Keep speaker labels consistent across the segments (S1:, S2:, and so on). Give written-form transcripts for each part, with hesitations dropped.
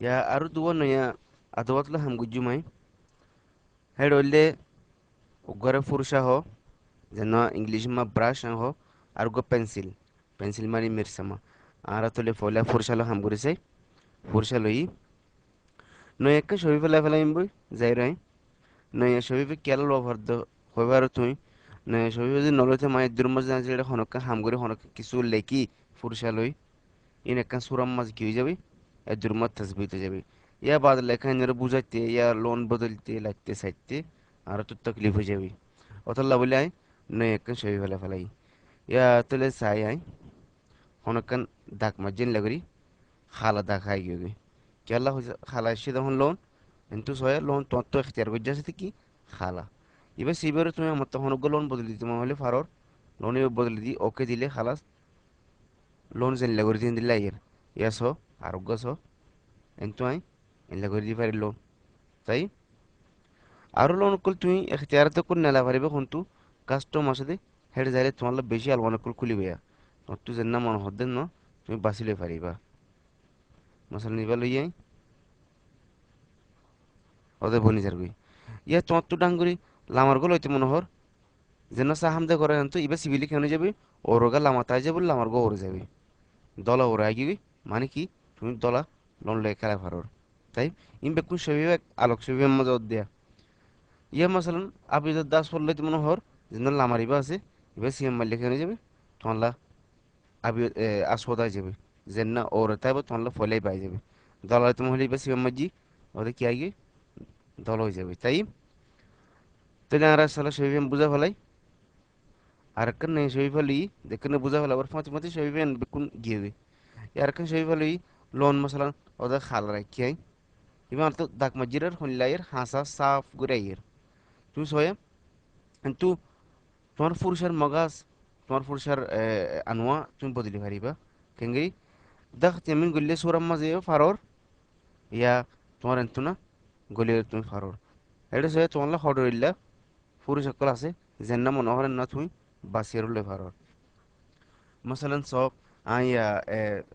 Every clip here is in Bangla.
S1: ya aru duwa no ya adawatla ham gujumai hedolle ugare furusha ho jenna english ma brush ho আর গো পেন্সিল পেন্সিল মানে মিরসামা আর তলে ফলে ফুরশালো হাম করেছে ফুরশালোই নয় একটা ছবি ফেলা ফেলাই বই যাই রাই নয় ছবি কেল লভার দ হইবার তুই নয় ছবি যদি নলতে মায়ের দুর্মাস জানা যেটা হনকা হাম করে হনকা কিছু লেখি ফুরশালোই ইন একটা সুরাম মাছ কি হয়ে যাবে এর দুর্মাত তসবিত হয়ে যাবে ইয়া বাদ লেখা এনে বুঝাইতে ইয়া লোন বদলতে লাগতে সাইতে আর তো তকলিফ হয়ে যাবে অতলা বলে আয় নয় একটা ছবি ফেলা ফেলাই ইয়া তলে চাই আয় হনকান দাগ মার্জিন লাগরি খালা দাগ খাই গিয়ে কেলা খালা এসে তখন লোন কিন্তু সয়া লোন তোমার তো এখতিয়ার করছে আছে কি খালা এবার সেইবারে তুমি আমার তখন লোন বদলে দিতে হলে ফারর লোন এবার বদলে দিই ওকে দিলে খালাস লোন জেনলা করে দিন দিলে আইয়ের ইয়াস আরোগ্য কিন্তু আই এনলা করে দিতে পারি লোন তাই আরো লোন করলে তুমি এখতিয়ার তো করে নেলা পারিবে কিন্তু কাস্টম আসে হেড যাইলে তোমার বেশি আলবান করে খুলিবে তোমার তো যেন মনে হদ্দেন ন তুমি বাঁচিলে পারিবা মশলা নিবা লইয়াই ওদের বনি যারবি ইয়া তোমার তো ডাঙ্গুরি লামার গো লইতে মনোহর যেন সাহামদে করে তো ইবা সিভিলি কেন যাবে ওরগা লামা তাই যাবে লামার গো ওরে যাবে দলা ওরে আগিবি মানে কি তুমি দলা লন লয়ে খেলা ফারর তাই ইম বেকুন ছবি আলোক ছবি মজা দেয়া ইয়া মাসালান আবিদ দাস পড়লে তো মনোহর যেন লামারিবা আছে ইবা সিএম মাল্লে কেন যাবে তোমার আবি আসোদা যাবে যেন না ওরে তাইব তোমার ফলাই পাই যাবে দলা তুমি হলে ইবা সিএম মাজি ওদের কি আগে দল হয়ে যাবে তাই তাহলে আর সালা ছবি বুঝা ফেলাই আর একটা নেই ছবি ফেলি দেখে বুঝা ফেলা আবার ফাঁচি ফাঁচি ছবি বেকুন গিয়ে আর একটা ছবি ফেলি লোন মশলা ওদের খাল রাখি আই এবার তো দাগ মজিরার হইলাইয়ের হাসা সাফ করে আইয়ের তুমি সয়ে কিন্তু তোমার পুরুষের মগাজ তোমার পুরুষের আনোয়া তুমি বদলি পারিবা কেঙ্গি দেখ তেমন গলিয়ে সুরাম মাঝে ফারর ইয়া তোমার এন্তু না গলিয়ে তুমি ফারর এটা সে তোমার হডর ইল্লা পুরুষ সকল আছে যেন না মনে করেন না তুমি বাসিয়ার উল্লে ফারর মশালান সব আইয়া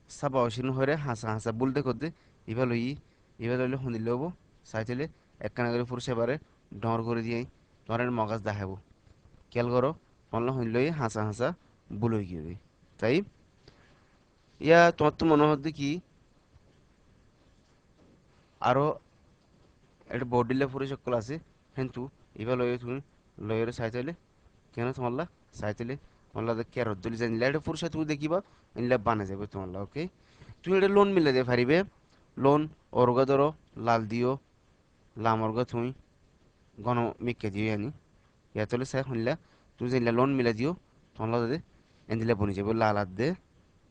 S1: সাবা অসিন হরে হাসা হাসা বলতে করতে ইবা লই ইবা লইলে শুনিলে হবো চাইছিলে একখানা করে পুরুষ এবারে ডর করে দিয়ে তোমার মগাজ দেখাবো খেয়াল করো তোমার শুনলই হাসা হাসা বুলই গিয়ে তাই ইয়া তোমার তো মনে হচ্ছে কি আরো একটা বডিলে পুরুষ সকল আছে কিন্তু ইবা লই তুমি লইয়ের চাইছিলে কেন তোমার চাইছিলে তোমার কে রদ্দলি জানিলে এটা পুরুষ তুমি দেখিবা ইনলা বানা যাবে তোমার ওকে তুমি এটা লোন মিলে দিয়ে পারিবে লোন অর্গা ধরো লাল দিও লামর্গা তুমি গণ মিকে দিও আনি ইয়াতলে চাই শুনলা তুমি জানিলা লোন মিলে দিও তোমার দে এনদিলে বনি যাবে লাল হাত দে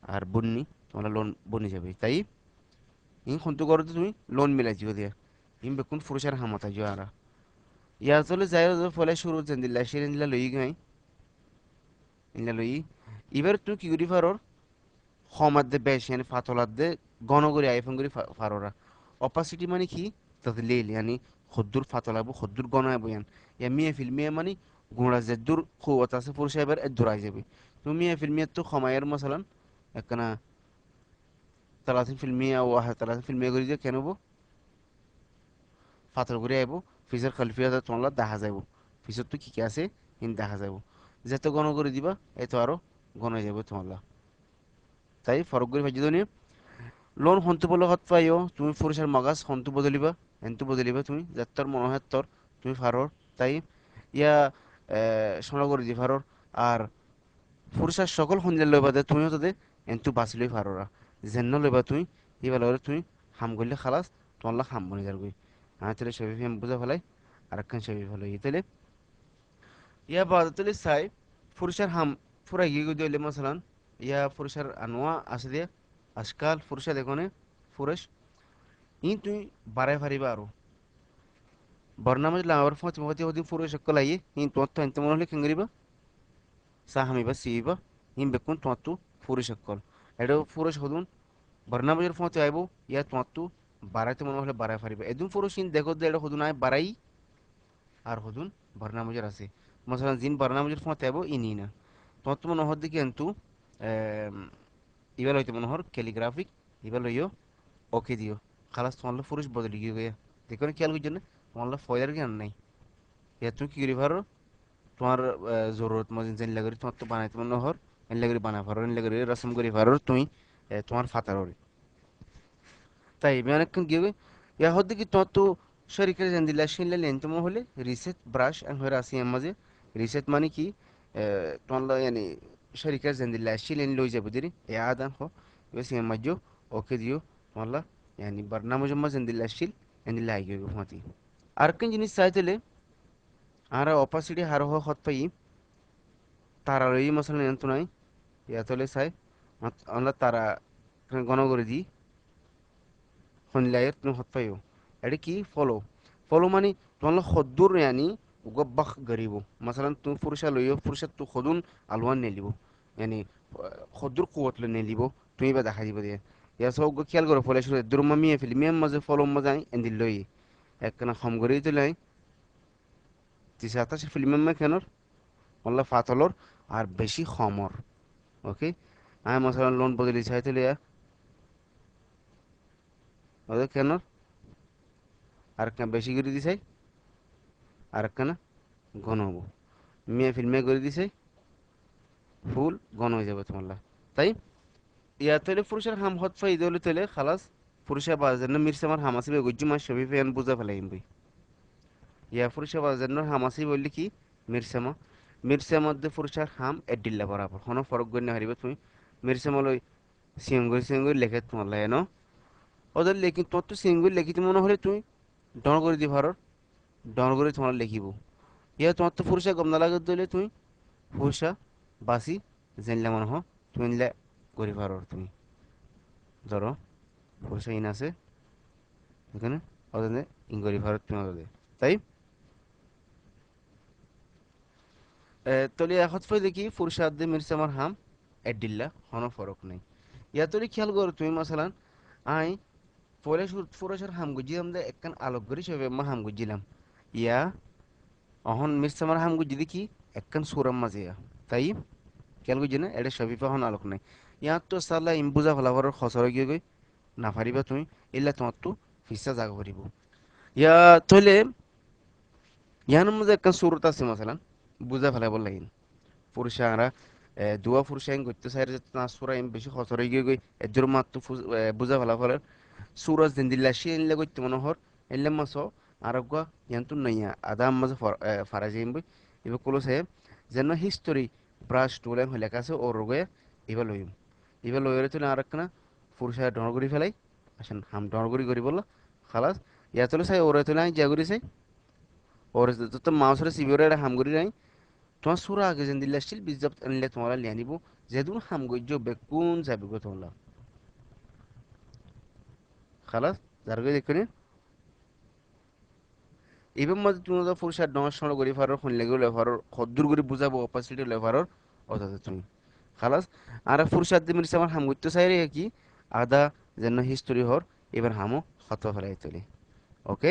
S1: আর বন্নি তোমার লোন বনি যাবে তাই ইন খন্তু করো তুমি লোন মিলাই দিও দিয়া ইন বেকুন ফুরুষার হামতা দিও আরা ইয়াতলে যাই ফলে শুরু জানিলা সে জানিলা লই গাই ইনলা লই এবার তুমি কি করি পারো হমাদ দে বেশ yani ফাতলাদ দে ঘন করে আইফোন করে ফারোরা অপাসিটি মানে কি তাতে লেল yani খদ্দুর ফাতলাবো খদ্দুর ঘন আইবো ইয়া মিয়া ফিল্মিয়া মানে গুণা যে দূর কুয়াত আছে পুরুষ এবার দূর আই যাবে তুমি মিয়া ফিল্মিয়া তো খমায়ের মাসালান একখানা 30% ও 30% করে দিয়ে কেন বো ফাতল করে আইবো ফিসের খালফিয়া তোমার দেখা যাইবো ফিসের তো কি কি আছে হিন দেখা যাইবো যত ঘন করে দিবা এত আরো ঘন হয়ে যাবে তোমার তাই ফরক করে ভাজি দনি লোন হন্তু বলে হত পাইও তুমি পুরুষের মাগাস হন্তু বদলিবা এন্তু বদলিবা তুমি যাত্তর মনে হয় তোর তুমি ফারর তাই ইয়া সোনা করে দি ফারর আর পুরুষের সকল সন্ধ্যা লইবা দে তুমিও তাদের এন্তু বাঁচি লই ফাররা যেন লইবা তুই এবার তুই হাম করলে খালাস তোমার হাম বনে যার গই আমি তাহলে ছবি ফিল্ম বুঝা ফেলাই আর একখান ছবি ভালো ইয়ে তাহলে ইয়া বাদ তাহলে চাই পুরুষের হাম ফুরা গিয়ে দিলে মশলান ইয়া পুরুষের আনোয়া আছে দিয়ে আজকাল পুরুষে দেখো নে পুরুষ ই তুই বাড়াই ফারিবা আরো বর্ণামজ লাগাবার ফোঁচ মগতি হদি পুরুষ সকল আইয়ে ই তোমার তো এনতে মনে হলে কেঙ্গরিবা সা হামিবা সিবা হিম বেকুন তোমার তো পুরুষ সকল এটা পুরুষ হদুন বর্ণামজের ফোঁচ আইব ইয়া তোমার তো বাড়াইতে মনে হলে বাড়াই ফারিবা এদুন পুরুষ ইন দেখো দে এটা হদুন আয় বাড়াই আর হদুন বর্ণামজের আছে মশলা জিন বর্ণামজের ফোঁচ আইব ইনি না তোমার তো মনে হদ দেখি কিন্তু ইবার হইতে মনে হর ক্যালিগ্রাফিক ইবার লইও ওকে দিও খালাস তোমার পুরুষ বদলি গিয়ে গিয়া দেখো না খেয়াল করছো না তোমার ফয়দার জ্ঞান নাই ইয়া তুমি কি করি পারো তোমার জরুরত মজিন যেন লাগরি তোমার তো বানাইতে মনে হর এন লাগরি বানা পারো এন লাগরি রসম করি পারো তুমি তোমার ফাতার হরে তাই আমি অনেকক্ষণ গিয়ে ইয়া হদ্দি কি তোমার তো শরীরের যেন দিলা শিনলে লেন তোমার হলে রিসেট ব্রাশ এন হয়ে আসি এর মাঝে রিসেট মানে কি তোমার yani শরীরের যেন দিলা শিলেন লই যাবো দিরি এ আদান হো বেশি এর মাঝে ওকে দিও তোমার yani barnaamij ma যেন দিলা শিল এন দিলা আই গিয়ে ফাতি আর কোন জিনিস চাইতেলে আর অপাসিটি হার হ হত পাই তারা রই মশলা নিয়ন্ত নাই ইয়াতলে চাই আমরা তারা গণ করে দিই হনলায়ের তুমি হত পাইও এটা কি ফলো ফলো মানে তোমার খদ্দুর ইয়ানি গব্বাখ গরিব মাসালান তুমি ফুরসা লইও ফুরসা তো খদুন আলওয়ান নেলিব ইয়ানি খদ্দুর কুয়ত লে নেলিব তুমি বা দেখা দিব দিয়ে ইয়া সব খেয়াল করো ফলে শুরু দুরমা মিয়ে ফিলি মিয়াম মাঝে ফলো মাঝাই এন্দিল লই একখানা খম গরি তো লাই তিসা আতাশ ফিল্মের মে কেনর ওল্লা ফাতলর আর বেশি খমর ওকে আমি মাসালান লোন বদলি চাইতে লিয়া ওদের কেনর আর বেশি করে দিছাই আর একখানা ঘন হবো মেয়ে ফিল্মে করে দিছে ফুল ঘন হয়ে যাবে তোমার তাই ইয়া তৈলে পুরুষের হাম হত ফাই দলে তৈলে খালাস পুরুষের বাজার না মির্সে আমার হামাসি বে গুজ্জু মাস সবই ফেন বুঝা ফেলাই বই ইয়া পুরুষের বাজার না হামাসি বললি কি মির্সেমা মির্সের মধ্যে পুরুষের হাম এডিল্লা বরাবর কোনো ফরক গণ্য হারিবে তুমি মির্সেমা লই সিঙ্গুর লেখে তোমার লাগে ন ওদের লেখি তোর তো সিঙ্গুর লেখিতে মনে হলে তুমি ডন করে দি ভারর ডন করে তোমার লেখিব ইয়া তোমার তো পুরুষের গম না লাগে দিলে তুমি পুরুষা বাসি জানলে মনে হ তুমি নিলে করি পারো তুমি ধরো পুরুষা ইন আছে এখানে ওদের ইন করি পারো তুমি ওদের তাই তলি এখন পরে দেখি পুরুষা আদে মিরছে আমার হাম এডিল্লা কোনো ফরক নাই ইয়া তলি খেয়াল করো তুমি মাসালান আই পরে পুরুষের হাম গুজিলাম দে একখান আলোক করি সবে মা হাম গুজিলাম ইয়া অহন মিরছে আমার হাম গুজি দেখি একখান সুরাম মাঝে তাই খেয়াল করছি না এটা শফিফা হন আলোক নাই ইয়ার তো সাল্লাহ ইম্বুজা ফলাফর খসর গিয়ে গই না পারিবা তুমি এলা তোমার তো ফিসা জাগা পারিব ইয়া তইলে ইয়ানোর মধ্যে একটা সুরত আছে মাসালান বুঝা ফেলাব লাগিন পুরুষে আমরা দুয়া পুরুষে আইন করতে চাই যে না সুরা ইম বেশি খসর গিয়ে গই এজোর মাত্র বুঝা ফেলাফলের সুরজ দিন্দিল্লা সে এনলে করতে মনোহর এনলে মাস আরোগ্য ইয়ান্তু নাইয়া আদা মাঝে ফারা যাইম বই এবার কলো সাহেব যেন হিস্টোরি ব্রাশ টুল এম লেখা আছে ও রোগে এবার লইরে তুলে আর একটা পুরুষে ডরগরি ফেলাই আসেন হাম ডরগরি করি বললো খালাস ইয়া তুলে চাই ওরে তুলে আই যা করি চাই ওরে তো মাউসরে সিবিওরে হাম করি নাই তোমার সুরা আগে যেন দিল্লা আসছিল বিজাব আনলে তোমার লিয়া নিব যেদুন হাম গজ্য বেকুন যাবে গো তোমার খালাস যার গই দেখুন এবার মধ্যে তুমি তো পুরুষে ডর করি ফারর শুনলে গেলে ফারর খদ্দুর করে বুঝাবো অপাসিটি লেফারর অথচ তুমি খালাস আর ফুরসাদ দি মিরছে আমার হাম করতে চাই রে কি আদা যেন হিস্টোরি হর এবার হামও হত ফেলাই তুলি ওকে